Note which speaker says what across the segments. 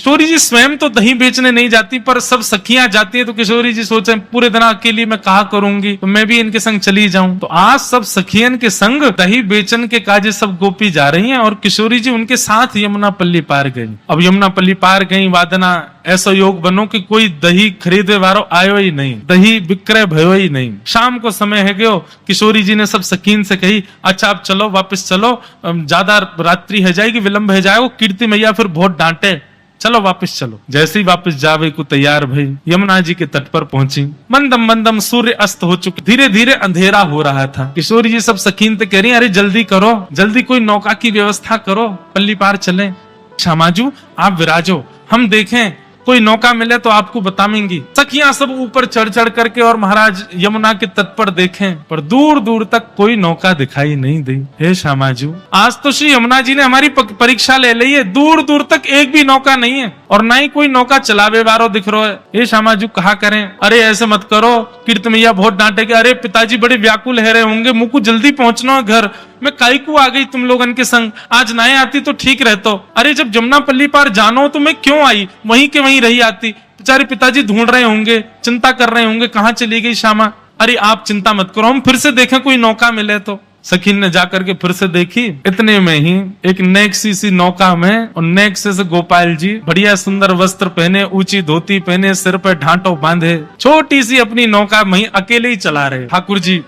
Speaker 1: किशोरी जी स्वयं तो दही बेचने नहीं जाती, पर सब सखियां जाती हैं, तो किशोरी जी सोचे पूरे दिन अकेली मैं कहा करूंगी, तो मैं भी इनके संग चली जाऊं। तो आज सब सखियन के संग दही बेचन के काजे सब गोपी जा रही हैं और किशोरी जी उनके साथ यमुना पल्ली पार गई। अब यमुना पल्ली पार गई, वादना ऐसा योग बनो कि कोई दही खरीदे वारो आयो ही नहीं, दही विक्रय भयो ही नहीं। शाम को समय है गयो, किशोरी जी ने सब सखीन से कही अच्छा अब चलो, वापस चलो, ज्यादा रात्रि है जाएगी, विलंब है जाएगा, कीर्ति मैया फिर बहुत डांटे, चलो वापस चलो। जैसे ही वापस जावे को तैयार भई, यमुना जी के तट पर पहुंची। मंदम मंदम सूर्य अस्त हो चुके, धीरे धीरे अंधेरा हो रहा था। किशोरी जी सब सखीन से कह रही अरे जल्दी करो, जल्दी कोई नौका की व्यवस्था करो, पल्ली पार चले। श्यामाजू आप विराजो, हम देखें कोई नौका मिले तो आपको बताएंगी। सखियां सब ऊपर चढ़ चढ़ करके और महाराज यमुना के तट पर देखें, पर दूर दूर तक कोई नौका दिखाई नहीं दी। हे श्यामाजू, आज तो श्री यमुना जी ने हमारी परीक्षा ले ली है, दूर दूर तक एक भी नौका नहीं है और ना ही कोई नौका चलावे वारो दिख रहा है। हे श्यामाजू कहा करें, अरे ऐसे मत करो, कीर्ति मैया बहुत डांटेगे, अरे पिताजी बड़े व्याकुल है रहे होंगे, मुझको जल्दी पहुंचना है घर, मैं काई को आ गई तुम लोगन के संग, आज ना आती तो ठीक रहतो। अरे जब जमुना पल्ली पार जानो तो मैं क्यों आई, वहीं के वहीं रही आती, बेचारे पिताजी ढूंढ रहे होंगे, चिंता कर रहे होंगे, कहाँ चली गई श्यामा। अरे आप चिंता मत करो, हम फिर से देखें कोई नौका मिले तो। सखीन ने जाकर के फिर से देखी, इतने में ही एक नेक्सी सी नौका में, और नेक्से से गोपाल जी बढ़िया सुंदर वस्त्र पहने, ऊंची धोती पहने, सिर पर ढांटो बांधे, छोटी सी अपनी नौका वहीं अकेले ही चला रहे। ठाकुर जी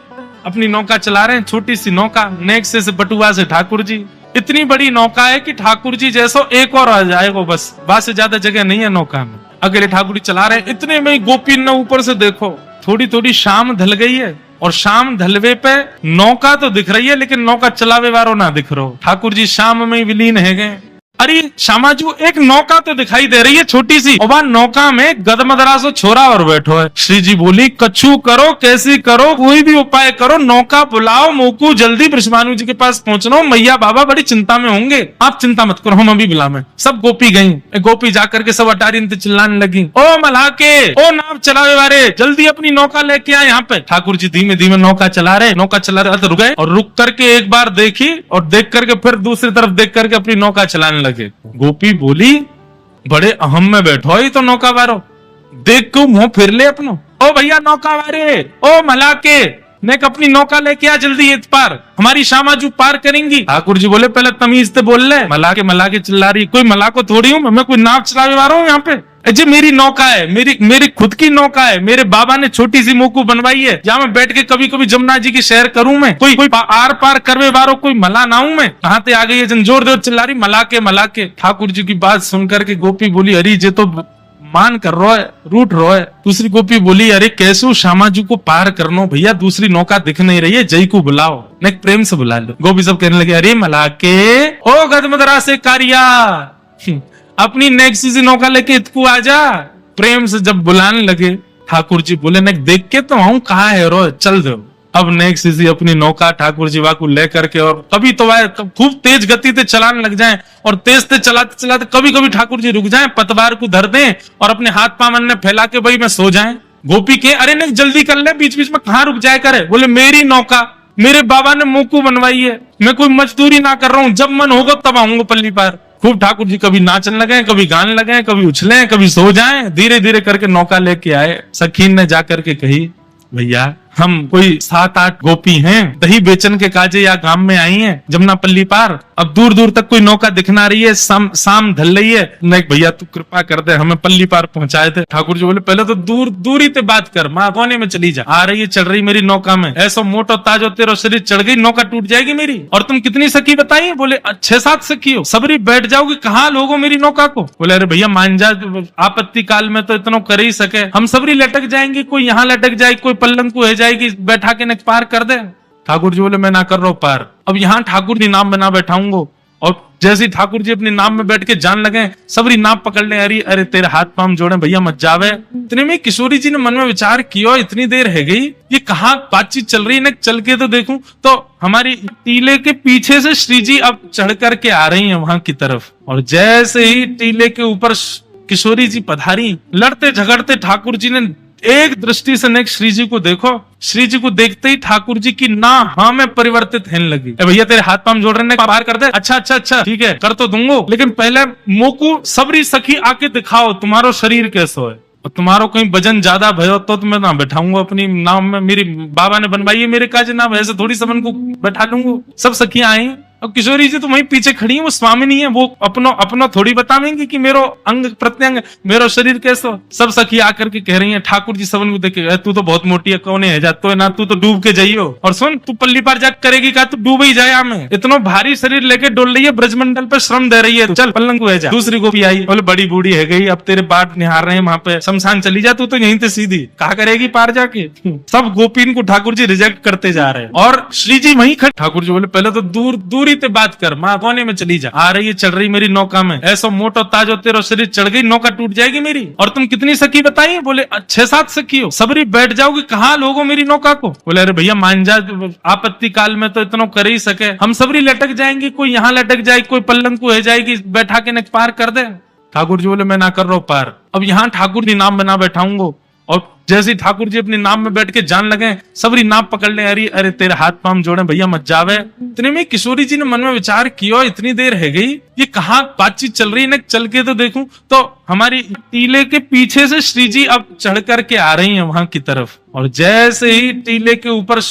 Speaker 1: अपनी नौका चला रहे हैं, छोटी सी नौका, नेक्से से बटुआ से ठाकुर जी। इतनी बड़ी नौका है कि ठाकुर जी जैसो एक और आ जाएगा, बस से ज्यादा जगह नहीं है नौका में। अकेले ठाकुर जी चला रहे हैं, इतने में गोपी ने ऊपर से देखो थोड़ी थोड़ी शाम ढल गई है, और शाम ढलवे पे नौका तो दिख रही है लेकिन नौका चलावे वारो ना दिख रहा। ठाकुर जी शाम में विलीन है गए। अरे श्यामाजू एक नौका तो दिखाई दे रही है छोटी सी, और वहां नौका में गदमदरा सो छोरा और बैठो है। श्री जी बोली कछु करो, कैसी करो, कोई भी उपाय करो, नौका बुलाओ, मोकू जल्दी ब्रह्मानु जी के पास पहुंचना, मैया बाबा बड़ी चिंता में होंगे, आप चिंता मत करो, हम अभी बुलावे। सब गोपी गई, गोपी जाकर के सब अटारी चिल्लाने लगी, ओ मलाके, ओ नाव चलावे वाले, जल्दी अपनी नौका लेके आए यहाँ पे। ठाकुर जी धीमे धीमे नौका चला रहे, रुक गए, और रुक करके एक बार देखी, और देख करके फिर दूसरी तरफ देख करके अपनी नौका चलाने लगे। गोपी बोली बड़े अहम में बैठो ही तो नौका वारो, देख को मुंह फिर ले अपनो, ओ भैया नौका वारे, ओ मलाके, ने अपनी नौका लेके आ जल्दी इत पार, हमारी श्यामाजू पार करेंगी। ठाकुर जी बोले पहले तमीज से बोल ले, मलाके चिल्ला रही, कोई मलाको थोड़ी हूँ मैं, कोई नाव चलावे वाला हूँ यहाँ पे, जी मेरी नौका है, मेरी खुद की नौका है, मेरे बाबा ने छोटी सी मोकू बनवाई है, जहाँ मैं बैठ के कभी कभी जमुना जी की सैर करूं मैं, कोई आर पार करवे वारो कोई मला ना हूं मैं। कहाँ ते आ गई है जोर जोर चिल्ला रही मलाके। ठाकुर जी की बात सुनकर के गोपी बोली अरे जे तो मान कर रो है, रूठ रो है। दूसरी गोपी बोली अरे कैसू श्यामाजू को पार करनो भैया, दूसरी नौका दिख नहीं रही है, जय को बुलाओ, ने प्रेम से बुला लो। गोपी सब कहने लगे अरे मलाके, ओ गदमदरा से कारिया, अपनी नेक्स्ट सी नौका लेके इतकू आजा। प्रेम से जब बुलाने लगे, ठाकुर जी बोले नेक देख के तो आऊं, कहा है रो, चल दो। अब नेक्स्ट सी अपनी नौका ठाकुर जी वाकू लेकर के, और कभी तो वह खूब तेज गति से चलाने लग जाएं, और तेज से चलाते चलाते कभी कभी ठाकुर जी रुक जाएं, पतवार को धर दें और अपने हाथ पामन ने फैला के भाई मैं सो जाएं। गोपी के अरे नेक जल्दी कर ले, बीच बीच में कहाँ रुक जाए करे। बोले मेरी नौका, मेरे बाबा ने मोकू बनवाई है, मैं कोई मजदूरी ना कर रहा हूँ, जब मन होगा तब आऊंगा पल्ली पार। खूब ठाकुर जी कभी नाचने लगे, कभी गाने लगे, कभी उछले, कभी सो जाएं। धीरे धीरे करके नौका लेके आए। सखीन ने जाकर के कही भैया हम कोई 7-8 गोपी हैं, दही बेचन के काजे या गांव में आई हैं जमुना पल्ली पार, अब दूर दूर तक कोई नौका दिखना रही है, शाम ढल रही है, नहीं भैया तू कृपा कर दे, हमें पल्ली पार पहुंचाए थे। ठाकुर जी बोले पहले तो दूरी ते बात कर, माँ कोने में चली जा, आ रही है चढ़ रही मेरी नौका में, ऐसा मोटो ताजो तेरो शरीर चढ़ गई, नौका टूट जाएगी मेरी। और तुम कितनी सखी बताई? बोले 6-7 सखी हो, सबरी बैठ जाओगी, कहाँ लोगो मेरी नौका को। बोले अरे भैया मान जा, आपत्ति काल में तो इतना कर ही सके, हम सबरी लटक जाएंगे, कोई यहाँ लटक जाएगी, कोई पल्लंग को है जाएगी, बैठा के न पार कर दे। ठाकुर जी बोले मैं ना कर रहा हूं पार, अब यहाँ ठाकुर जी नाम में ना बैठाऊंगा। और जैसे ठाकुर जी अपने नाम में बैठ के जान लगे, सबरी नाम पकड़ ले, अरे अरे तेरे हाथ पाम जोड़े भैया मत जावे। इतने में किशोरी जी ने मन में विचार किया, इतनी देर है गई, ये कहाँ बातचीत चल रही है, चल के तो देखूं। तो हमारी टीले के पीछे से श्री जी अब चढ़ करके आ रही है वहां की तरफ, और जैसे ही टीले के ऊपर किशोरी जी पधारी, लड़ते झगड़ते ठाकुर जी ने एक दृष्टि से नेक श्री जी को देखो। श्री जी को देखते ही ठाकुर जी की ना हाँ में परिवर्तित होने लगी। भैया तेरे हाथ पांव जोड़ रहे हैं, बाहर कर दे। अच्छा अच्छा अच्छा ठीक है कर तो दूंगो, लेकिन पहले मोकू सबरी सखी आके दिखाओ तुम्हारो शरीर कैसो है। और तुम्हारो कहीं वजन ज्यादा भयो तो मैं ना बैठाऊंगा अपनी नाम में। मेरी बाबा ने बनवाई है मेरे काज नाम, ऐसे थोड़ी सबन को बैठा लूंगा। सब सखियां आई। अब किशोरी जी तो वहीं पीछे खड़ी है, वो स्वामिनी है, वो अपनो थोड़ी बतावेंगी कि मेरो अंग प्रत्यंग मेरो शरीर कैसो। सब सखी आकर के कह रही हैं ठाकुर जी सबन को देख के, तू तो बहुत मोटी है, कौन है जातो है ना, तू तो डूब के जाइयो। और सुन तू पल्ली पार जाग करेगी का, तू डूब ही जाए हमें। इतना भारी शरीर लेके डोल रही है, ब्रजमंडल पे श्रम दे रही है, चल पलंग को जा। दूसरी गोपी आई, बोले बड़ी बूढ़ी है गई, अब तेरे बाट निहार रहे हैं वहां पे, शमशान चली जा तू तो यहीं से सीधी, कहा करेगी पार जाके। सब गोपीन को ठाकुर जी रिजेक्ट करते जा रहे हैं और श्री जी वहीं खड़े। ठाकुर जी बोले पहले तो दूरी ते बात कर, माँ कोने में चली जा। आ रही है चढ़ रही मेरी नौका में, ऐसा मोटो ताजो तेरो शरीर चढ़ गई, नौका टूट जाएगी मेरी। और तुम कितनी सखी बताइए? बोले 6-7 सखी हो, सबरी बैठ जाओगी, कहाँ लोगो मेरी नौका को। बोले अरे भैया मान जा, आपत्ति काल में तो इतना कर ही सके, हम सबरी लटक जाएंगे, कोई यहाँ लटक जाएगी, कोई पल्लंग को है जाएगी, बैठा के न पार कर दे। ठाकुर जी बोले मैं ना कर रहा हूं पार। अब यहाँ ठाकुर जी नाम बना बैठाऊंगो। और जैसे ठाकुर जी अपने नाम में बैठ के जान लगे, सबरी नाप पकड़ ले, अरे अरे तेरे हाथ पांव जोड़े भैया मत जावे। इतने में किशोरी जी ने मन में विचार किया, इतनी देर है गई, ये कहाँ बातचीत चल रही है ना, चल के तो देखूं। तो हमारी टीले के पीछे से श्री जी अब चढ़ करके आ रही है वहां की तरफ। और जैसे ही टीले के ऊपर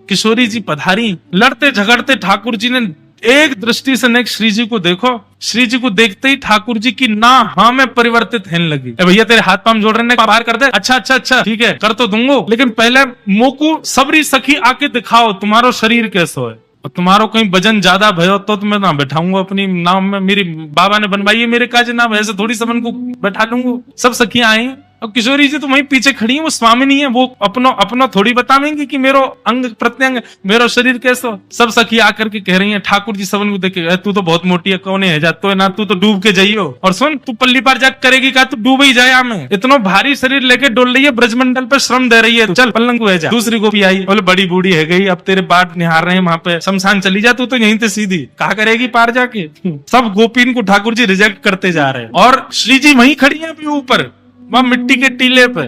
Speaker 1: किशोरी जी पधारी, लड़ते झगड़ते ठाकुर जी ने एक दृष्टि से नेक श्री जी को देखो। श्री जी को देखते ही ठाकुर जी की ना हाँ में परिवर्तित होने लगी। भैया तेरे हाथ पांव जोड़ रहे हैं, बाहर कर दे। अच्छा अच्छा अच्छा ठीक है कर तो दूंगो, लेकिन पहले मोकू सबरी सखी आके दिखाओ तुम्हारो शरीर कैसो है। और तुम्हारो कहीं वजन ज्यादा भयो तो मैं ना बैठाऊंगा अपनी नाम में। मेरी बाबा ने बनवाई है मेरे काज नाम, ऐसे थोड़ी सबन को बैठा लूंगा। सब सखियां आई। अब किशोरी जी तो वहीं पीछे खड़ी है, वो स्वामिनी है, वो अपनो थोड़ी बतावेंगी कि मेरो अंग प्रत्यंग मेरो शरीर कैसो। सब सखी आकर के कह रही हैं ठाकुर जी सबन को देख के, तू तो बहुत मोटी है, कौन है जातो है ना, तू तो डूब के जाइयो। और सुन तू पल्ली पार जाग करेगी का, तू डूब ही जाए हमें। इतना भारी शरीर लेके डोल रही है, ब्रजमंडल पे श्रम दे रही है, चल पलंग को जा। दूसरी गोपी आई, बोले बड़ी बूढ़ी है गई, अब तेरे बाट निहार रहे हैं वहां पे, शमशान चली जा तू तो यहीं से सीधी, कहा करेगी पार जाके। सब गोपीन को ठाकुर जी रिजेक्ट करते जा रहे हैं और श्री जी वहीं खड़ी है अभी ऊपर वहां मिट्टी के टीले पे।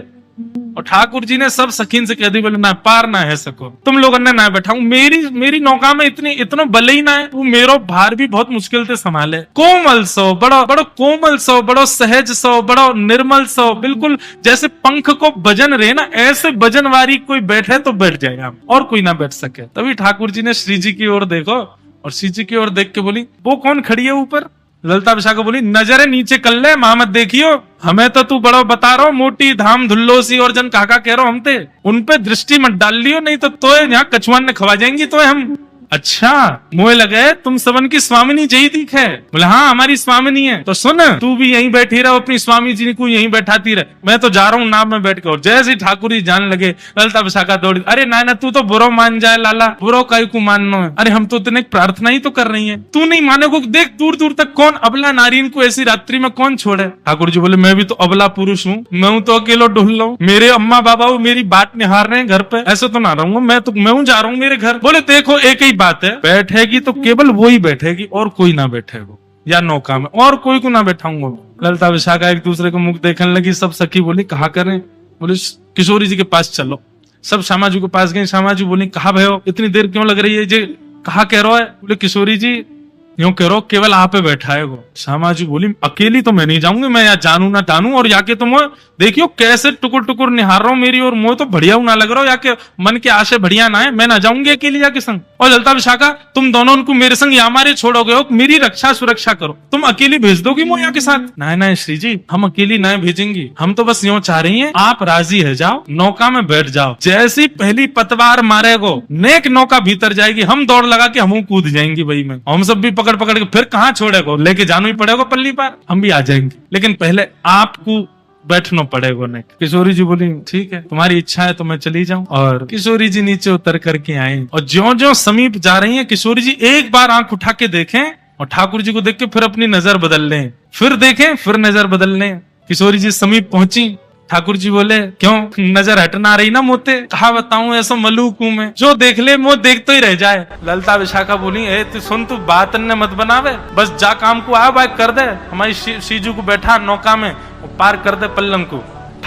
Speaker 1: और ठाकुर जी ने सब सखीन से कह दी, बोले ना पार ना है सको, तुम लोगों ने ना बैठाऊं, मेरी नौका में इतना बल ही ना है, वो मेरो भार भी बहुत मुश्किल से संभाले। कोमल सो बड़ो कोमल सो, बड़ो सहज सो, बड़ो निर्मल सो, बिल्कुल जैसे पंख को बजन रहे ना, ऐसे बजन वारी कोई बैठे तो बैठ जाएगा और कोई ना बैठ सके। तभी ठाकुर जी ने श्री जी की ओर देखो और श्री जी की ओर देख के बोली, वो कौन खड़ी है ऊपर? ललिता विशाखा बोली, नजरे नीचे कर ले, मत देखियो, हमें तो तू बड़ो बता रहा मोटी धाम धुल्लो सी और जन काका कह रहा हम ते, उन पे दृष्टि मत डाल लियो, नहीं तो यहाँ कछुआन ने खवा जाएंगी तो हम। अच्छा मोए लगे तुम सबन की स्वामिनी जही दिख है। बोले हाँ हमारी स्वामिनी है। तो सुन तू भी यहीं बैठी रहो, अपनी स्वामी जी को यहीं बैठाती रहे, मैं तो जा रहा हूँ नाव में बैठ के। और जैसे ठाकुर जी जान लगे, ललिता विशाखा दौड़ी, अरे ना तू तो बुरो मान जाए लाला, बुरो काई को मानना है, अरे हम तो तेने प्रार्थना ही तो कर रही है, तू नहीं मानेगो, देख दूर दूर तक कौन अबला नारी को ऐसी रात्रि में कौन छोड़े। ठाकुर जी बोले मैं भी तो अबला पुरुष हूँ, मैं तो अकेलो ढूंढ लो, मेरे अम्मा बाबा मेरी बात निहार रहे हैं घर पे, ऐसे तो ना रहूंगा मैं जा रहा हूँ मेरे घर। बोले देखो एक ही बात है, बैठेगी तो केवल वो ही बैठेगी और कोई ना बैठेगा, या नौका में और कोई को ना बैठाऊंगा। ललिता विशाखा एक दूसरे को मुख देखने लगी। सब सखी बोली कहा करें? बोले किशोरी जी के पास चलो। सब श्यामा जी के पास गए। श्यामा जी बोली कहा भयो इतनी देर क्यों लग रही है जी, कहा कह रहा है? बोले किशोरी जी यूं कह रो केवल आप पे बैठा है वो। श्यामा जी बोली अकेली तो मैं नहीं जाऊंगी, मैं या जानू ना जानू, और याके तुम देखियो कैसे टुकुर टुकुर निहार रहा हूं मेरी, और मुझे तो बढ़िया ना लग रहा हो, याके मन के आशे बढ़िया ना है, मैं ना जाऊंगी अकेली जाके संग। और ललिता विशाखा तुम दोनों उनको मेरे संग यहाँ मारे छोड़ोगे हो, मेरी रक्षा सुरक्षा करो, तुम अकेली भेज दोगी मोया के साथ? नहीं श्री जी हम अकेली नहीं भेजेंगी, हम तो बस यूं चाह रही है आप राजी है जाओ, नौका में बैठ जाओ, जैसी पहली पतवार मारेगो नेक नौका भीतर जाएगी, हम दौड़ लगा के हम कूद जाएंगी वही में, हम सब भी पकड़ के फिर कहाँ छोड़ेगो, लेके जाना ही पड़ेगा पल्ली पार, हम भी आ जाएंगे, लेकिन पहले आपको बैठना पड़ेगा नहीं। किशोरी जी बोली ठीक है तुम्हारी इच्छा है तो मैं चली जाऊं। और किशोरी जी नीचे उतर करके आई और ज्यों-ज्यों समीप जा रही हैं, किशोरी जी एक बार आंख उठा के देखें और ठाकुर जी को देख के फिर अपनी नजर बदल लें, फिर देखें फिर नजर बदल लें। किशोरी जी समीप पहुंची। ठाकुर जी बोले क्यों नजर हटना रही ना मोते? कहा बताऊं ऐसा मलूक हूं मैं, जो देख ले वो देखते ही रह जाए। ललिता विशाखा बोली ए तू सुन, तू बात न मत बनावे, बस जा काम को आ बात कर दे, हमारी शीजू को बैठा नौका में पार कर दे पल्लम को।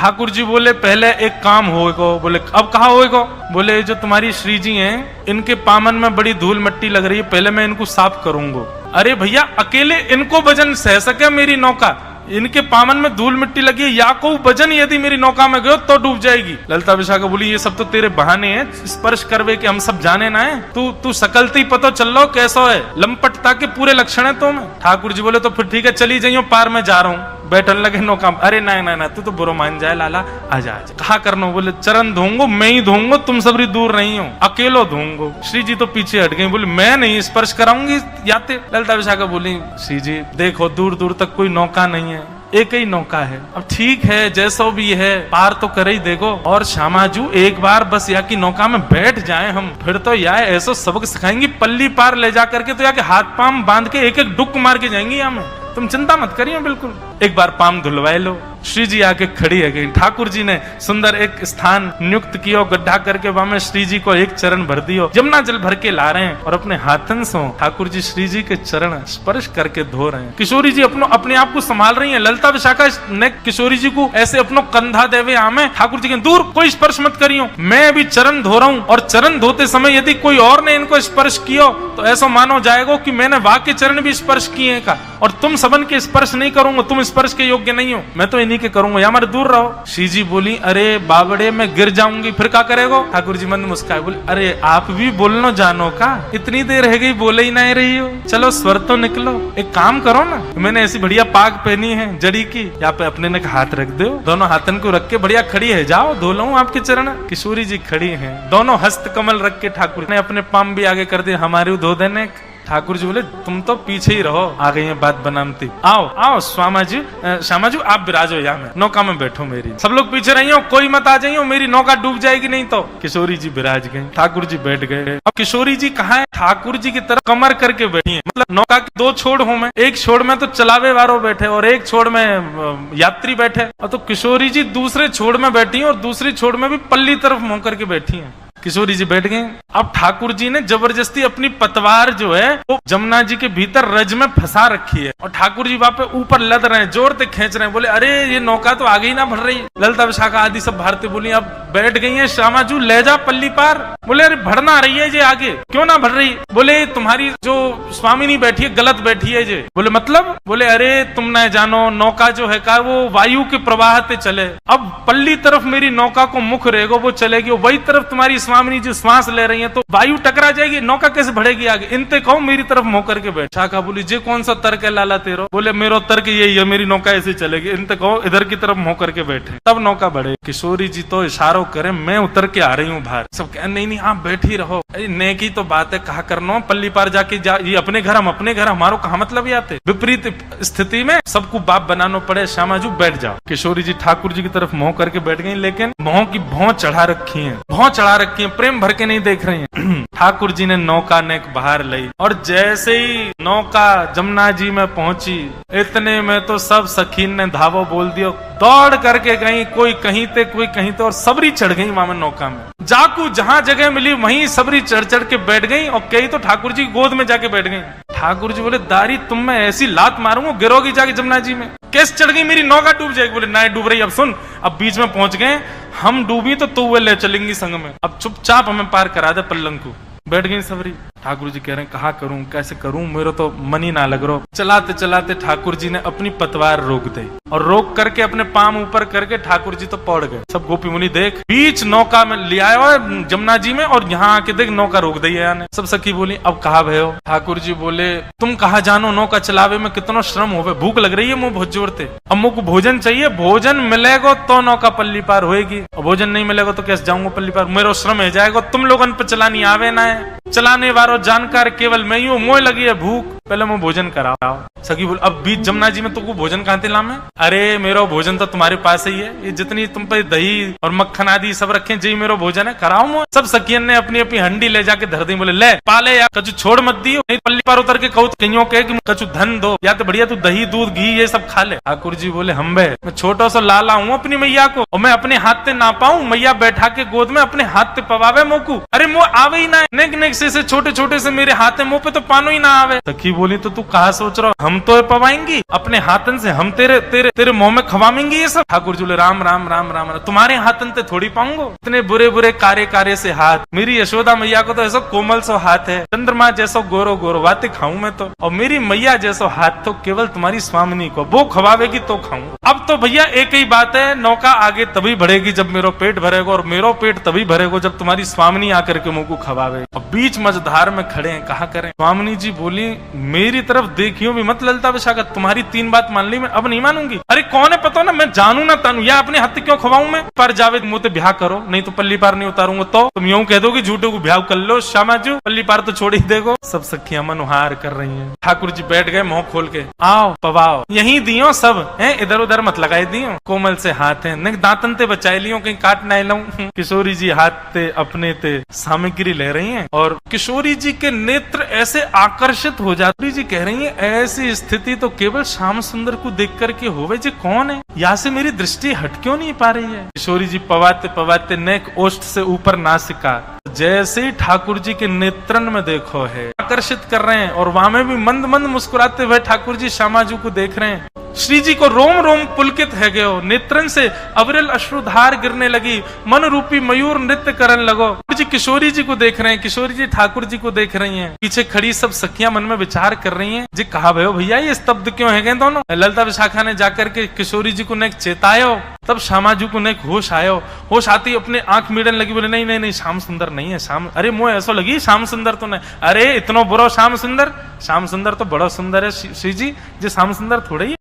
Speaker 1: ठाकुर जी बोले पहले एक काम होएगा। बोले अब कहा होएगा? बोले जो तुम्हारी श्री जी हैं इनके पामन में बड़ी धूल मिट्टी लग रही है, पहले मैं इनको साफ करूंगा। अरे भैया अकेले इनको वजन सह सके मेरी नौका? इनके पामन में धूल मिट्टी लगी है, या को वजन यदि मेरी नौका में गयो तो डूब जाएगी। ललिता विशाखा बोली ये सब तो तेरे बहाने हैं, स्पर्श करवे के हम सब जाने ना है। तू सकलती पतो चल लो कैसो है, लंपटता के पूरे लक्षण है तो में। ठाकुर जी बोले तो फिर ठीक है चली जाइयो, पार में जा रहा हूँ। बैठन लगे नौका। अरे ना तू तो बुरो मान जाए लाला, आजा आजा। कहा करना? बोले चरण धोऊंगो, मैं ही धोऊंगो, तुम सबरी दूर नहीं हो, अकेलो धोऊंगो। श्री जी तो पीछे हट गई, बोले मैं नहीं स्पर्श कराऊंगी याते। ललिता विशाखा बोली श्री जी देखो दूर दूर तक कोई नौका नहीं है, एक ही नौका है। अब ठीक है जैसो भी है, पार तो कर ही देखो। और श्यामाजू एक बार बस या की नौका में बैठ जाए हम, फिर तो या ऐसा सबक सिखाएंगी, पल्ली पार ले जा करके तो या के हाथ पाम बांध के एक एक डुक मार के जाएंगी या में। तुम चिंता मत करिए, बिल्कुल एक बार पाम धुलवाए लो। श्री जी आके खड़ी है गई। ठाकुर जी ने सुंदर एक स्थान नियुक्त किया, गड्ढा करके वहां में श्री जी को एक चरण भर दियो। जमुना जल भर के ला रहे हैं और अपने हाथन से ठाकुर जी श्री जी के चरण स्पर्श करके धो रहे हैं। किशोरी जी अपने आप को संभाल रही है। ललिता विशाखा ने किशोरी जी को ऐसे अपनो कंधा देवे आमे। ठाकुर जी के दूर कोई स्पर्श मत करियो, मैं अभी चरण धो रहा हूँ। और चरण धोते समय यदि कोई और ने इनको स्पर्श किया तो ऐसा मानो जाएगा कि मैंने वाक्य चरण भी स्पर्श किए का, और तुम सबन के स्पर्श नहीं करूंगा, तुम स्पर्श के योग्य नहीं हो, मैं तो इन्हीं के करूंगा, या हमारे दूर रहो। श्री जी बोली अरे बाबड़े मैं गिर जाऊंगी फिर क्या करेगो? ठाकुर जी मंद मुस्काए बोले अरे आप भी बोलनो जानो का, इतनी देर रह गई बोले ही नहीं रही हो, चलो स्वर तो निकलो, एक काम करो ना, मैंने ऐसी बढ़िया पाग पहनी है जड़ी की, यहाँ पे अपने ने हाथ रख दो, दोनों हाथन को रख के बढ़िया खड़ी है, जाओ धो लो आपके चरण। किशोरी जी खड़ी है, दोनों हस्त कमल रख के ठाकुर ने अपने पाम भी आगे कर दिए, हमारे धो देने। ठाकुर जी बोले तुम तो पीछे ही रहो, आ गई है बात बनामती, आओ आओ श्यामा जी आप विराजो, यहाँ में नौका में बैठो मेरी, सब लोग पीछे रहियो, कोई मत आ जाइयो, मेरी नौका डूब जाएगी नहीं तो। किशोरी जी विराज गए, ठाकुर जी बैठ गए। अब किशोरी जी कहाँ है? ठाकुर जी की तरफ कमर करके बैठी है, मतलब नौका के दो छोड़ हो में, एक छोड़ में तो चलावे वालों बैठे और एक छोड़ में यात्री बैठे, और तो किशोरी जी दूसरे छोड़ में बैठी है और दूसरी छोड़ में भी पल्ली तरफ मुंह करके बैठी है। किशोरी जी बैठ गए। अब ठाकुर जी ने जबरदस्ती अपनी पतवार जो है वो जमुना जी के भीतर रज में फंसा रखी है, और ठाकुर जी वहां पे ऊपर लद रहे हैं, जोर से खींच रहे हैं। बोले अरे ये नौका तो आगे ही ना भर रही। ललिता विशाखा आदि सब भारतीय बोली अब बैठ गई है, श्यामाजू ले जा पल्ली पार। बोले अरे भरना आ रही है ये आगे, क्यों ना भर रही? बोले तुम्हारी जो स्वामिनी बैठी है गलत बैठी है ये। बोले मतलब? बोले अरे तुम न जानो नौका जो है का वो वायु के प्रवाह से चले, अब पल्ली तरफ मेरी नौका को मुख रहेगा वो चलेगी, वही तरफ तुम्हारी स्वामिनी जो श्वास ले रही है तो वायु टकरा जाएगी, नौका कैसे बढ़ेगी आगे? इनते कहो मेरी तरफ मुंह करके बैठ। शाखा बोली जे कौन सा तर्क है लाला तेरो? बोले मेरो तर्क यही है, मेरी नौका ऐसे चलेगी, इनते कहो इधर की तरफ मुंह करके बैठे तब नौका बढ़े। किशोरी जी तो इशारों करे मैं उतर के आ रही हूँ बाहर, सब कह नहीं आप बैठी रहो, नेकी तो बात है, कहा करना पल्ली पार जाके ये अपने घर हम अपने घर, हमारो कहा मतलब ही आते। विपरीत स्थिति में सबको बाप बनाना पड़े, श्यामाजू बैठ जाओ। किशोरी जी ठाकुर जी की तरफ मुंह करके बैठ गई, लेकिन मुंह की भौं चढ़ा रखी है, भौं चढ़ा रखी है, प्रेम भर के नहीं देख रही हैं। ठाकुर जी ने नौका नेक बाहर लाई, और जैसे ही नौका जमुना जी में पहुंची इतने में तो सब सखीन ने धावो बोल दियो, दौड़ करके गई, कोई कहीं ते कोई कहीं ते, और सबरी चढ़ गई वहां में नौका में। जाकू जहां जगह मिली वहीं सबरी चढ़ चढ़ के बैठ गई, और कई तो ठाकुर जी गोद में जाके बैठ गई। ठाकुर जी बोले दारी तुम में ऐसी लात मारूंगा गिरोगी जाके जमुना जी में, कैसे चढ़ गई मेरी नौका डूब जाएगी? बोले ना डूब रही। अब सुन, अब बीच में पहुंच गए हम, डूबी तो तू ले चलेंगी संग में, अब चुपचाप हमें पार करा दे पल्लंग को। बैठ गई सबरी। ठाकुर जी कह रहे हैं कहा करूं कैसे करूं, मेरे तो मन ही ना लग रहा। चलाते चलाते ठाकुर जी ने अपनी पतवार रोक दी, और रोक करके अपने पाम ऊपर करके ठाकुर जी तो पौड़ गए। सब गोपी मुनि देख बीच नौका में ले आया जमुना जी में, और यहाँ आके देख नौका रोक दी है। सब सखी बोली अब कहा भयो? ठाकुर जी बोले तुम कहा जानो, नौका चलावे में कितना श्रम होवे, भूख लग रही है मुंह बहुत जोर से, अब मुझको भोजन चाहिए, भोजन मिलेगा तो नौका पल्ली पार होएगी, और भोजन नहीं मिलेगा तो कैसे जाऊंगा पल्ली पार, मेरा श्रम है जाएगा, तुम लोगन पे चलानी आवे ना है, चलाने वालों जानकार केवल मैं ही हूँ, मोह लगी है भूख, पहले मैं भोजन कराओ। सखी बोल अब बीच जमुना जी में तुमको भोजन कहाँ से लामे? अरे मेरा भोजन तो तुम्हारे पास ही है, ये जितनी तुम पे दही और मक्खन आदि सब रखे जी मेरा भोजन है, कराओ मुझे। सब सखियन ने अपनी अपनी हंडी ले जाके धर दी, बोले ले पाले या कछु छोड़ मत दियो, नहीं पल्ली पार उतर के कहूँ कहीं के कि कछु धन दो, या तो बढ़िया तू दही दूध घी ये सब खा ले। ठाकुर जी बोले हम मैं छोटा सा लाला हूँ अपनी मैया को, और मैं अपने हाथ से ना पाऊं, मैया बैठा के गोद में अपने हाथ से पवावे मोकू, अरे मुँह आवे ही ना, नेक नेक से छोटे छोटे से मेरे हाथ मुंह पे तो पानो ही ना आवे। सखी बोली तो तू कहा सोच रहा हम तो पवाएंगी अपने हाथन से, हम तेरे तेरे तेरे मुंह में खवाएंगे ये सब। ठाकुर जी बोले राम राम राम राम, तुम्हारे हाथन से थोड़ी पाऊंगो, इतने बुरे बुरे कार्य कार्य से हाथ। मेरी यशोदा मैया को तो ऐसा कोमल सो हाथ है, चंद्रमा जैसो गोरो गोरो, बातें खाऊं मैं तो। और मेरी मैया जैसो हाथ तो केवल तुम्हारी स्वामिनी को, वो खवावेगी तो खाऊं। अब तो भैया एक ही बात है, नौका आगे तभी बढ़ेगी जब मेरो पेट भरेगा, और मेरो पेट तभी भरेगा जब तुम्हारी स्वामिनी आकर के मुंह को खवावे। और बीच मझधार में खड़े हैं, कहा करें। स्वामिनी जी बोली मेरी तरफ देखियो भी मत ललता विशाखा, तुम्हारी 3 बात मान ली, मैं अब नहीं मानूंगी। अरे कौन है पता ना, मैं जानू ना तानू, या अपने हाथ क्यों खवाऊं मैं। पर जावे मुंह ते ब्याह करो, नहीं तो पल्ली पार नहीं उतारूंगा। तो तुम यूं कह दो कि झूठे को ब्याह कर लो श्यामाजू, पल्ली पार तो छोड़ ही देगो। सब सखियां मनोहार कर रही हैं। ठाकुर जी बैठ गए मुंह खोल के, आओ पवाओ, यही दियो सब है, इधर उधर मत लगाए दियो। कोमल से हाथ है, नहीं दांतन ते बचाए लियो, कहीं काट ना लाऊं। किशोरी जी हाथ ते अपने ते सामग्री ले रही हैं, और किशोरी जी के नेत्र ऐसे आकर्षित हो जाती जी कह रही है ऐसी स्थिति तो केवल श्याम सुंदर को देख करके होवे जी, कौन है यहाँ से मेरी दृष्टि हट क्यों नहीं पा रही है। किशोरी जी पवाते पवाते नेक ओष्ठ से ऊपर नासिका, जैसे ही ठाकुर जी के नेत्रन में देखो है आकर्षित कर रहे हैं, और वहां में भी मंद मंद मुस्कुराते हुए ठाकुर जी श्यामाजू को देख रहे हैं। श्री जी को रोम रोम पुलकित है गयो, नेत्रन से अविरल अश्रुधार गिरने लगी, मन रूपी मयूर नृत्य करन लगो। जी किशोरी जी को देख रहे हैं, किशोरी जी ठाकुर जी को देख रही हैं। पीछे खड़ी सब सखियां मन में विचार कर रही हैं, जी कहा भयो भैया ये स्तब्ध क्यों है गए दोनों। ललता विशाखा ने जाकर के किशोरी जी को नेक चेतायो, तब श्यामाजू को नेक होश आयो। होश आती अपने आंख मीड़न लगी, बोले नहीं नहीं नहीं श्याम सुंदर नहीं है। श्याम, अरे मुझे ऐसा लगी श्याम सुंदर तो नहीं, अरे इतना बुरा श्याम सुंदर, श्याम सुंदर तो बड़ा सुंदर है श्री जी, श्याम सुंदर थोड़े ही